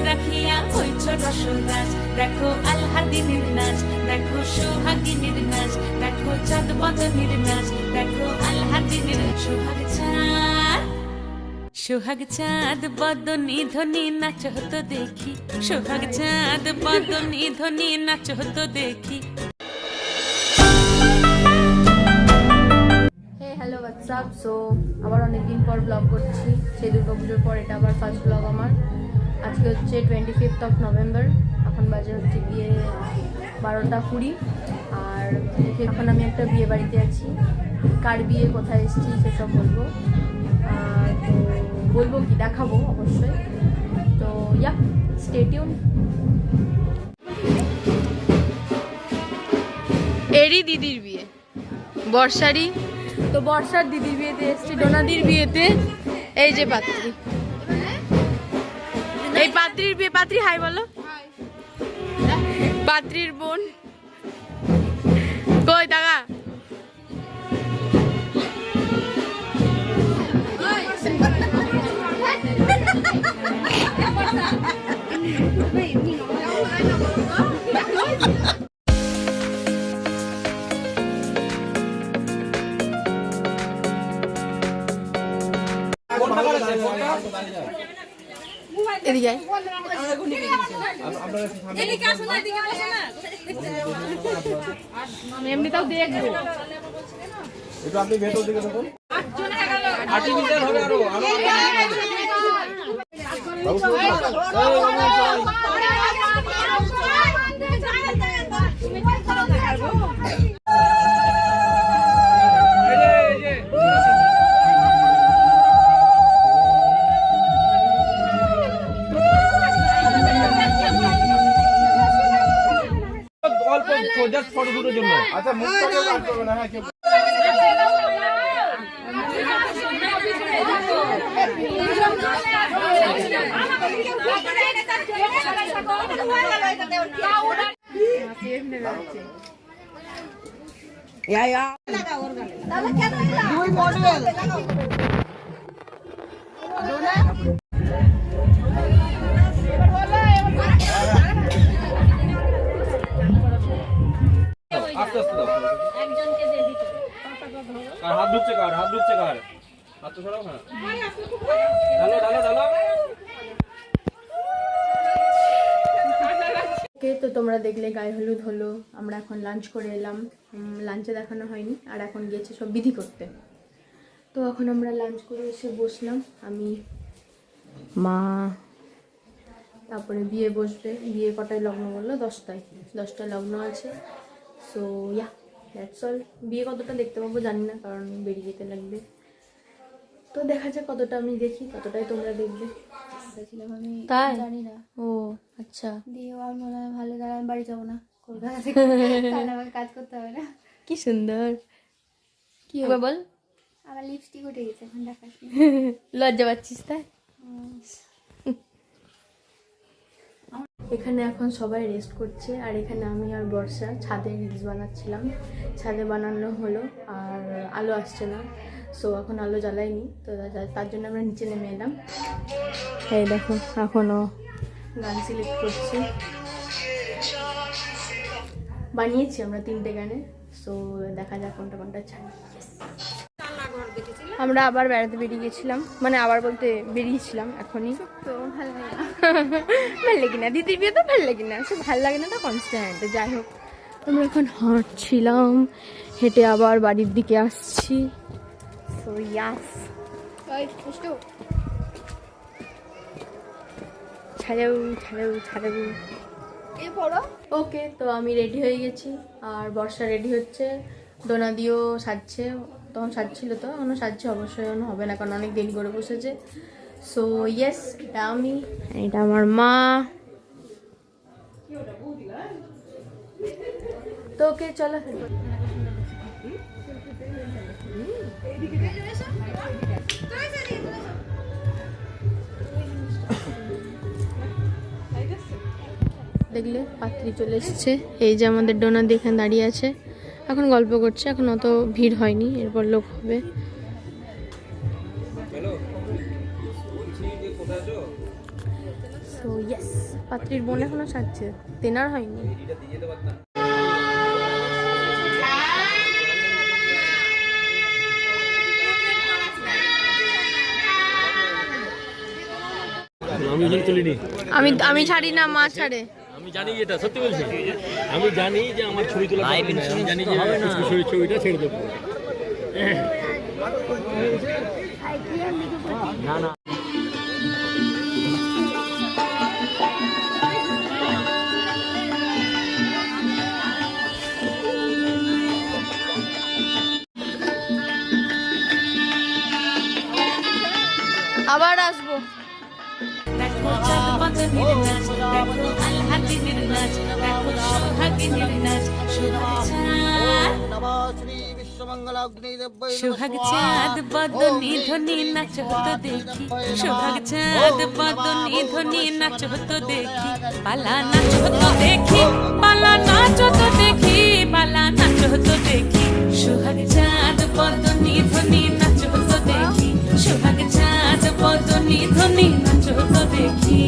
রাখিয়া হইছ রসরাজ। দেখো আলহাদিনীর নাচ, দেখো সোহাগিনীর নাচ, দেখো চাঁদ বদনীর নাচ, দেখো আলহাদিনীর সোহাগ চাঁদ। সোহাগ চাঁদ বদনী ধ্বনি নাচ হতো দেখি, সোহাগ চাঁদ বদনী ধ্বনি নাচ হতো দেখি। Hello WhatsApp. সো আবার অনেকদিন পর ব্লগ করছি, সেই দুর্গাপুজোর পর এটা আবার ফার্স্ট ব্লগ আমার। আজকে হচ্ছে 25 নভেম্বর, এখন বাজে হচ্ছে গিয়ে 12টা 20। আর এখন আমি একটা বিয়ে বাড়িতে আছি। কার বিয়ে, কোথায় এসেছি সেসব বলবো। তো বলবো কি, দেখাবো অবশ্যই। তো ইয়া, স্টে টিউন। এরই দিদির বিয়ে, বর্ষারই। তো বর্ষার দিদির বিয়েতে এসছি, ডোনাদির বিয়েতে। এই যে পাত্রী, এই পাত্রীর বিয়ে। পাত্রী হাই বলো। পাত্রীর বোন কই দাগা? এদিকে এমনিটাও দেখবো। একটু আপনি ভেতর দিকে দেখুন। জাস্ট ফটো দুটোর জন্য। আচ্ছা, মুখটাকে কাট করবে না। হ্যাঁ, কেউ আস্তে আস্তে দাও। হাত ঢুকছে কার, হাত ঢুকছে কার, হাত তো সরাও না। ঢালো ঢালো ঢালো। ওকে, তো তোমরা দেখলে গায়ে হলুদ হলো। আমরা এখন লাঞ্চ করে এলাম। লাঞ্চে দেখানো হয়নি, আর এখন গিয়েছে সব বিধি করতে। তো এখন আমরা লাঞ্চ করে এসে বসলাম, আমি, মা, তারপরে বিয়ে বসবে। বিয়ে কটায় লগ্ন বললো? 10টায় লগ্ন আছে। So yeah, that's all. বিয়ে কতটা দেখতে পাবো জানি না, কারণ বেরিয়ে যেতে লাগবে। তো দেখা যাক কতটা আমি দেখি, কতটাই তোমরা দেখবে। আমি তাই জানি না। ও আচ্ছা, দিয়ে আমার মনে হয় ভালো, দাঁড়া আমি বাড়ি যাবো না, কলকাতা থেকে তাহলে আমার কাজ করতে হবে না। কি সুন্দর। কি হবে বল? আমার লিপস্টিক উঠে গেছে, এখন দেখাস না। লজ্জা পাচ্ছিস তাই? এখানে এখন সবাই রেস্ট করছে, আর এখানে আমি আর বর্ষা ছাদে রিলস বানাচ্ছিলাম। ছাদে বানানো হলো, আর আলো আসছে না। সো এখন আলো জ্বালাইনি, তো তার জন্য আমরা নিচে নেমে এলাম। এই দেখো, এখনও গান সিলেক্ট করছি। বানিয়েছি আমরা 3টে গানে। সো দেখা যাক কোনটা কোনটা ছাড়ি। আমরা আবার বেড়াতে বেরিয়ে গেছিলাম, মানে আবার বলতে বেরিয়েছিলাম এখনই। তো ভালো লাগে না, ভালো লাগে না, দিদির বিয়ে তো ভালো লাগে না, সে ভালো লাগে না তো কনস্ট্যান্ট। যাই হোক, আমরা এখন হাঁটছিলাম, হেঁটে আবার বাড়ির দিকে আসছি। সো ইয়াস, ছাড়াও ছাড়াও ছাড়াও। ওকে, তো আমি রেডি হয়ে গেছি, আর বর্ষা রেডি হচ্ছে। ডোনাদিও সাজছে, তখন সাজছিল, তো এখনো সাজছে। অবশ্যই এখনো হবে না, কারণ অনেক দেরি করে বসেছে। সো ইয়েস, এটা আমি, এটা আমার মা। তো ওকে, চলো। দেখলে পাত্রী চলে এসছে। এই যে আমাদের ডোনাদি এখানে দাঁড়িয়ে আছে, এখন গল্প করছে। এখন অত ভিড় হয়নি, এরপর লোক হবে। সো ইয়েস, পাত্রীর বোন এখনো সাজছে, তেনার হয়নি। আমি ওজন তুলিনি। আমি ছাড়ি না, মা ছাড়ে। আমি জানি এটা সত্যি বলছি, আমি জানি যে আমার ছবি তোলা আমি জানি যে ছবিটা ছেড়ে দেবো। না না আবার আসবো। দেখো চাঁদ বদনের নাচ, দেখো আলহাদিনের নাচ, দেখো সোহাগিনীর নাচ, সোহাগ চাঁদ বদনী ধ্বনি নাচ হতো দেখি, সোহাগ চাঁদ বদনী ধ্বনি নাচ হতো দেখি, পালা নাচ হতো দেখি, পালা নাচ হতো দেখি, পালা নাচ হতো দেখি, সোহাগ চাঁদ বদনী ধ্বনি নাচ হতো দেখি, সোহাগ চাঁদ বদনী ধ্বনি নাচ হতো দেখি।